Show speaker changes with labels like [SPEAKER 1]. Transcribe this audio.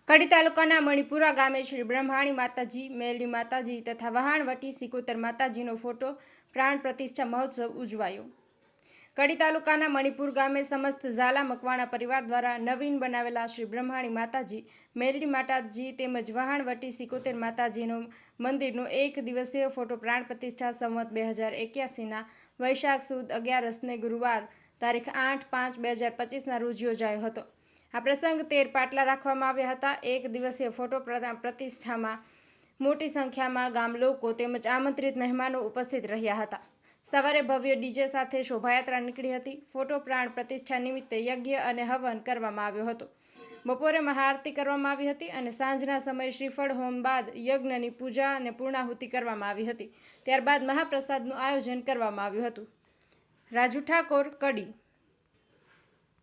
[SPEAKER 1] કડી તાલુકાના મણિપુરા ગામે શ્રી બ્રહ્માણી માતાજી, મેલડી માતાજી તથા વહાણવટી સિકોતર માતાજીનો ફોટો પ્રાણ પ્રતિષ્ઠા મહોત્સવ ઉજવાયો। કડી તાલુકાના મણિપુર ગામે સમસ્ત ઝાલા મકવાણા પરિવાર દ્વારા નવીન બનાવેલા શ્રી બ્રહ્માણી માતાજી, મેલડી માતાજી તેમજ વહાણવટી સિકોતર માતાજીનો મંદિરનો એક દિવસીય ફોટો પ્રાણ પ્રતિષ્ઠા સંવત 2081ના વૈશાખ સુદ 11ને ગુરુવાર તારીખ 8/5/2025ના રોજ યોજાયો હતો। આ પ્રસંગ 13 પાટલા રાખવામાં આવ્યા હતા। એક દિવસીય ફોટો પ્રતિષ્ઠામાં મોટી સંખ્યામાં ગામ લોકો તેમજ આમંત્રિત મહેમાનો ઉપસ્થિત રહ્યા હતા। સવારે ભવ્ય ડીજે સાથે શોભાયાત્રા નીકળી હતી। ફોટો પ્રાણ પ્રતિષ્ઠા નિમિત્તે યજ્ઞ અને હવન કરવામાં આવ્યો હતો। બપોરે મહાઆરતી કરવામાં આવી હતી અને સાંજના સમયે શ્રીફળ હોમ બાદ યજ્ઞની પૂજા અને પૂર્ણાહુતિ કરવામાં આવી હતી। ત્યારબાદ મહાપ્રસાદનું આયોજન કરવામાં આવ્યું હતું। રાજુ ઠાકોર, કડી।